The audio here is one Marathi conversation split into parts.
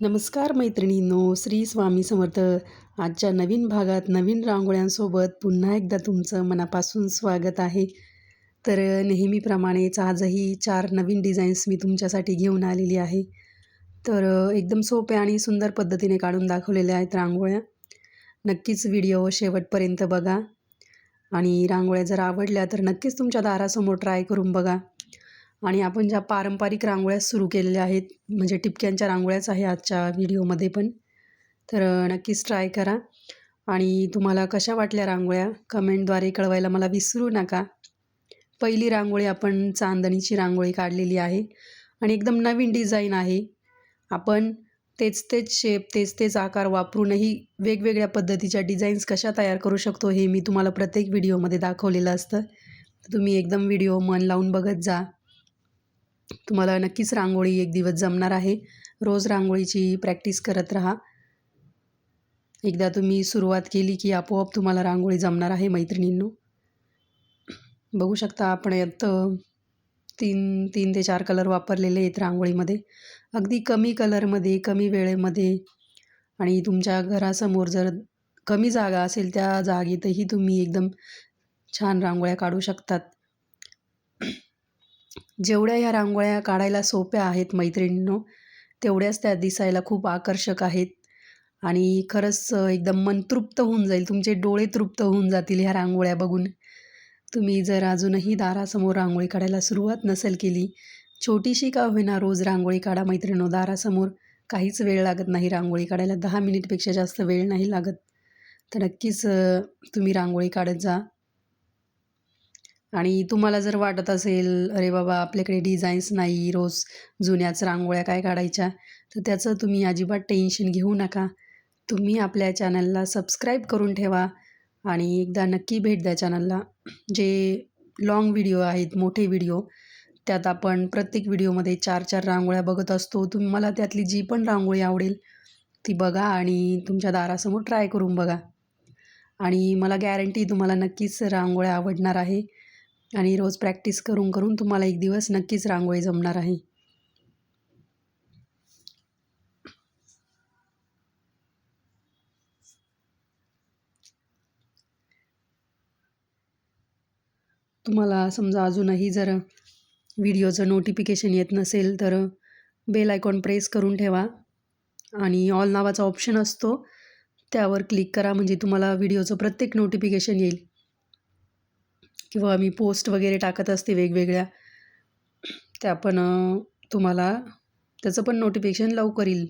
नमस्कार मैत्रिणींनो, श्री स्वामी समर्थ. आजच्या नवीन भागात नवीन रांगोळ्यांसोबत पुन्हा एकदा तुमचं मनापासून स्वागत आहे. तर नेहमीप्रमाणेच आजही 4 नवीन डिझाईन्स मी तुमच्यासाठी घेऊन आलेली आहे. तर एकदम सोप्या आणि सुंदर पद्धतीने काढून दाखवलेल्या आहेत रांगोळ्या. नक्कीच व्हिडिओ शेवटपर्यंत बघा आणि रांगोळ्या जर आवडल्या तर नक्कीच तुमच्या दारासमोर ट्राय करून बघा. आणि आपण ज्या पारंपरिक रांगोळ्या सुरू केलेल्या आहेत, म्हणजे टिपक्यांच्या रांगोळ्याच आहे आजच्या व्हिडिओमध्ये पण. तर नक्कीच ट्राय करा आणि तुम्हाला कशा वाटल्या रांगोळ्या कमेंटद्वारे कळवायला मला विसरू नका. पहिली रांगोळी आपण चांदणीची रांगोळी काढलेली आहे आणि एकदम नवीन डिझाईन आहे. आपण तेच शेप, तेच आकार वापरूनही वेगवेगळ्या पद्धतीच्या डिझाईन्स कशा तयार करू शकतो हे मी तुम्हाला प्रत्येक व्हिडिओमध्ये दाखवलेलं असतं. तुम्ही एकदम व्हिडिओ मन लावून बघत जा. तुम्हाला नक्कीच रांगोळी एक दिवस जमणार आहे. रोज रांगोळीची प्रॅक्टिस करत राहा. एकदा तुम्ही सुरुवात केली की आपोआप तुम्हाला रांगोळी जमणार आहे मैत्रिणींनो. बघू शकता आपण यात 3 ते 4 कलर वापरलेले आहेत रांगोळीमध्ये. अगदी कमी कलरमध्ये, कमी वेळेमध्ये आणि तुमच्या घरासमोर जर कमी जागा असेल त्या जागेतही तुम्ही एकदम छान रांगोळ्या काढू शकतात. जेवढ्या ह्या रांगोळ्या काढायला सोप्या आहेत मैत्रिणींनो, तेवढ्याच त्या दिसायला खूप आकर्षक आहेत आणि खरंच एकदम मन तृप्त होऊन जाईल. तुमचे डोळे तृप्त होऊन जातील ह्या रांगोळ्या बघून. तुम्ही जर अजूनही दारासमोर रांगोळी काढायला सुरुवात नसेल केली, छोटीशी का होईना रोज रांगोळी काढा मैत्रिणींनो दारासमोर. काहीच वेळ लागत नाही रांगोळी काढायला, 10 मिनिटपेक्षा जास्त वेळ नाही लागत. तर नक्कीच तुम्ही रांगोळी काढत जा. आणि तुम्हाला जर वाटत असेल, अरे बाबा आपल्याकडे डिझाईन्स नाही, रोज जुन्याच रांगोळ्या काय काढायच्या, तर त्याचं तुम्ही अजिबात टेन्शन घेऊ नका. तुम्ही आपल्या चॅनलला सबस्क्राईब करून ठेवा आणि एकदा नक्की भेट द्या चॅनलला. जे लाँग व्हिडिओ आहेत, मोठे व्हिडिओ, त्यात आपण प्रत्येक व्हिडिओमध्ये 4-4 रांगोळ्या बघत असतो. तुम्हाला त्यातली जी पण रांगोळी आवडेल ती बघा आणि तुमच्या दारासमोर ट्राय करून बघा. आणि मला गॅरंटी तुम्हाला नक्कीच रांगोळ्या आवडणार आहे आणि रोज प्रॅक्टिस करून करून तुम्हाला एक दिवस नक्कीच रांगोळी जमणार आहे. तुम्हाला समजा अजूनही जर व्हिडिओचं नोटिफिकेशन येत नसेल तर बेल आयकॉन प्रेस करून ठेवा आणि ऑल नावाचा ऑप्शन असतो त्यावर क्लिक करा, म्हणजे तुम्हाला व्हिडिओचं प्रत्येक नोटिफिकेशन येईल. किंवा मी पोस्ट वगैरे टाकत असते वेगवेगळ्या, त्या पण तुम्हाला त्याचं पण नोटिफिकेशन लवकर येईल.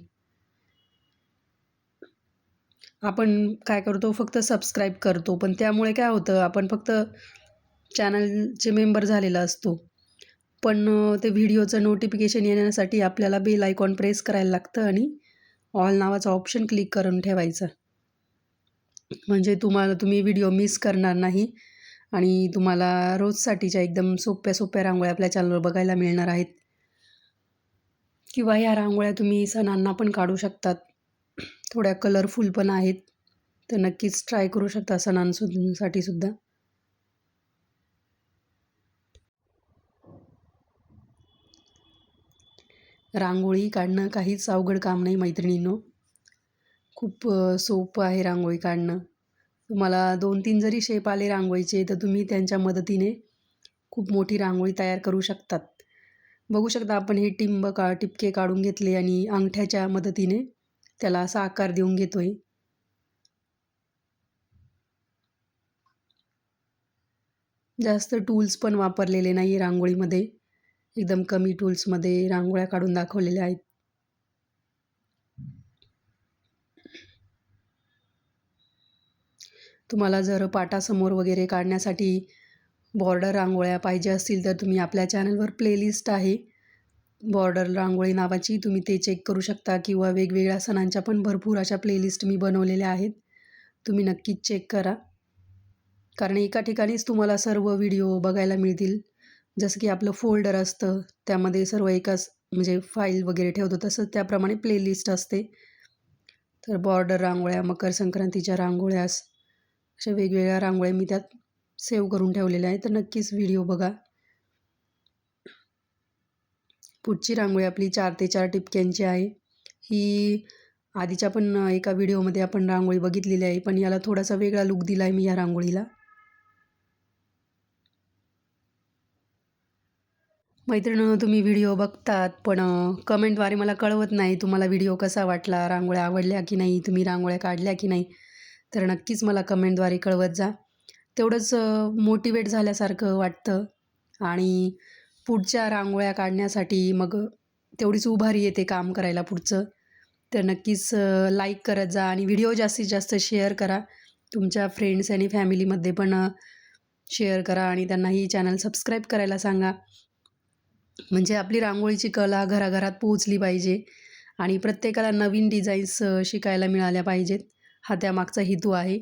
आपण काय करतो, फक्त सबस्क्राईब करतो, पण त्यामुळे काय होतं, आपण फक्त चॅनलचे मेंबर झालेला असतो. पण ते व्हिडिओचं नोटिफिकेशन येण्यासाठी आपल्याला बेल आयकॉन प्रेस करायला लागतं आणि ऑल नावाचा ऑप्शन क्लिक करून ठेवायचा. म्हणजे तुम्ही व्हिडिओ मिस करणार नाही आणि तुम्हाला रोजसाठीच्या एकदम सोप्या रांगोळ्या आपल्या चॅनलवर बघायला मिळणार आहेत. किंवा ह्या रांगोळ्या तुम्ही सणांना पण काढू शकतात. थोड्या कलरफुल पण आहेत, तर नक्कीच ट्राय करू शकता सणांसाठी सुद्धा. रांगोळी काढणं काहीच अवघड काम नाही मैत्रिणींनो. खूप सोपं आहे रांगोळी काढणं. तुम्हाला 2-3 जरी शेप आले रांगोळीचे तर तुम्ही त्यांच्या मदतीने खूप मोठी रांगोळी तयार करू शकतात. बघू शकता आपण हे टिपके काढून घेतले आणि अंगठ्याच्या मदतीने त्याला असा आकार देऊन घेतोय. जास्त टूल्स पण वापरलेले नाही रांगोळीमध्ये. एकदम कमी टूल्समध्ये रांगोळ्या काढून दाखवलेल्या आहेत. तुम्हाला जर पाटासमोर वगैरे काढण्यासाठी बॉर्डर रांगोळ्या पाहिजे असतील तर तुम्ही आपल्या चॅनलवर प्लेलिस्ट आहे बॉर्डर रांगोळी नावाची, तुम्ही ते चेक करू शकता. किंवा वेगवेगळ्या सणांच्या पण भरपूर अशा प्लेलिस्ट मी बनवलेल्या आहेत, तुम्ही नक्कीच चेक करा. कारण एका ठिकाणीच तुम्हाला सर्व व्हिडिओ बघायला मिळतील. जसं की आपलं फोल्डर असतं त्यामध्ये सर्व एकाच म्हणजे फाईल वगैरे ठेवतो, तसंच त्याप्रमाणे प्लेलिस्ट असते. तर बॉर्डर रांगोळ्या, मकर संक्रांतीच्या रांगोळ्या, अशा वेगवेगळ्या रांगोळ्या मी त्यात सेव्ह करून ठेवलेल्या आहेत, तर नक्कीच व्हिडिओ बघा. पुढची रांगोळी आपली 4 ते 4 टिपक्यांची आहे. ही आधीच्या पण एका व्हिडिओमध्ये आपण रांगोळी बघितलेली आहे, पण याला थोडासा वेगळा लूक दिला आहे मी या रांगोळीला. मैत्रिणींनो, तुम्ही व्हिडिओ बघतात पण कमेंटद्वारे मला कळवत नाही तुम्हाला व्हिडिओ कसा वाटला, रांगोळ्या आवडल्या की नाही, तुम्ही रांगोळ्या काढल्या की नाही. तर नक्कीच मला कमेंटद्वारे कळवत जा. तेवढंच मोटिवेट झाल्यासारखं वाटतं आणि पुढच्या रांगोळ्या काढण्यासाठी मग तेवढीच उभारी येते काम करायला पुढचं. तर नक्कीच लाईक करत जा आणि व्हिडिओ जास्तीत जास्त शेअर करा. तुमच्या फ्रेंड्स आणि फॅमिलीमध्ये पण शेअर करा आणि त्यांनाही चॅनल सबस्क्राईब करायला सांगा. म्हणजे आपली रांगोळीची कला घराघरात पोहोचली पाहिजे आणि प्रत्येकाला नवीन डिझाईन्स शिकायला मिळाल्या पाहिजेत. हा त्यामागचा हेतू आहे.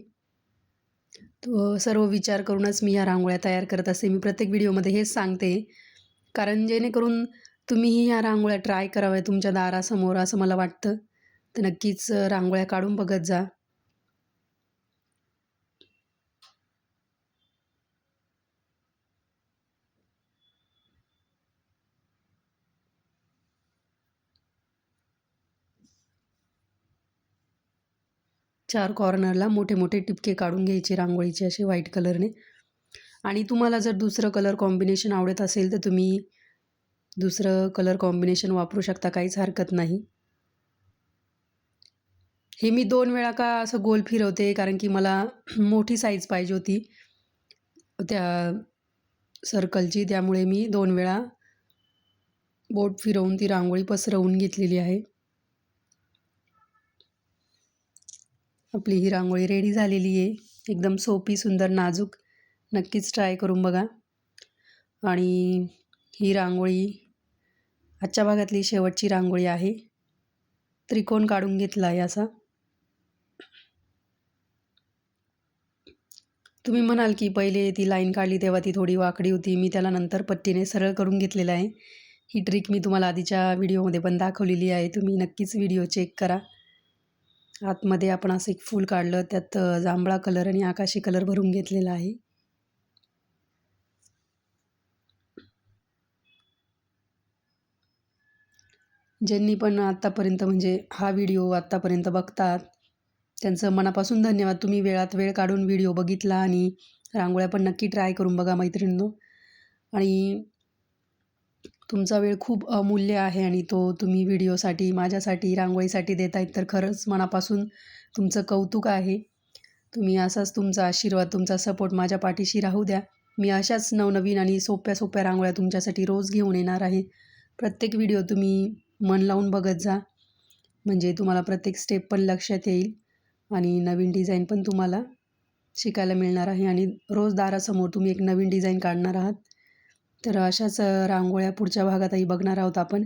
तो सर्व विचार करूनच मी ह्या रांगोळ्या तयार करत असते. मी प्रत्येक व्हिडिओमध्ये हेच सांगते, कारण जेणेकरून तुम्हीही ह्या रांगोळ्या ट्राय कराव्या तुमच्या दारासमोर असं मला वाटतं. तर नक्कीच रांगोळ्या काढून बघत जा. चार कॉर्नरला मोठे मोठे टिपके काढून घ्यायचे रांगोळीचे असे व्हाईट कलरने. आणि तुम्हाला जर दुसरं कलर कॉम्बिनेशन आवडत असेल तर तुम्ही दुसरं कलर कॉम्बिनेशन वापरू शकता, काहीच हरकत नाही. हे मी 2 वेळा का असं गोल फिरवते, कारण की मला मोठी साईज पाहिजे होती त्या सर्कलची, त्यामुळे मी 2 वेळा बोट फिरवून ती रांगोळी पसरवून घेतलेली आहे. आपली ही रांगोळी रेडी झालेली आहे. एकदम सोपी, सुंदर, नाजूक. नक्कीच ट्राय करून बघा. आणि ही रांगोळी आजच्या भागातली शेवटची रांगोळी आहे. त्रिकोण काढून घेतला आहे असा. तुम्ही म्हणाल की पहिले ती लाईन काढली तेव्हा ती थोडी वाकडी होती. मी त्याला नंतर पट्टीने सरळ करून घेतलेलं आहे. ही ट्रिक मी तुम्हाला आधीच्या व्हिडिओमध्ये पण दाखवलेली आहे. तुम्ही नक्कीच व्हिडिओ चेक करा. आतमध्ये आपण असं एक फूल काढलं, त्यात जांभळा कलर आणि आकाशी कलर भरून घेतलेला आहे. ज्यांनी पण आत्तापर्यंत म्हणजे हा व्हिडिओ आत्तापर्यंत बघतात त्यांचं मनापासून धन्यवाद. तुम्ही वेळात वेळ काढून व्हिडिओ बघितला आणि रांगोळ्या पण नक्की ट्राय करून बघा मैत्रिणींनो. आणि तुमचा वेळ खूप अमूल्य आहे आणि तो तुम्ही व्हिडिओसाठी, माझ्यासाठी, रांगोळीसाठी देतायत, तर खरंच मनापासून तुमचं कौतुक आहे. तुम्ही असाच तुमचा आशीर्वाद, तुमचा सपोर्ट माझ्या पाठीशी राहू द्या. मी अशाच नवनवीन आणि सोप्या सोप्या रांगोळ्या तुमच्यासाठी रोज घेऊन येणार आहे. प्रत्येक व्हिडिओ तुम्ही मन लावून बघत जा, म्हणजे तुम्हाला प्रत्येक स्टेप पण लक्षात येईल आणि नवीन डिझाईन पण तुम्हाला शिकायला मिळणार आहे आणि रोज दारासमोर तुम्ही एक नवीन डिझाईन काढणार आहात. तर अशाच रांगोळ्या पुढच्या भागातही बघणार आहोत आपण.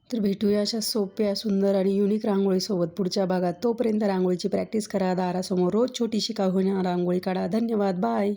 तर भेटूया अशा सोप्या, सुंदर आणि युनिक रांगोळीसोबत पुढच्या भागात. तोपर्यंत रांगोळीची प्रॅक्टिस करा. दारासमोर रोज छोटीशी का होईना रांगोळी काढा. धन्यवाद. बाय.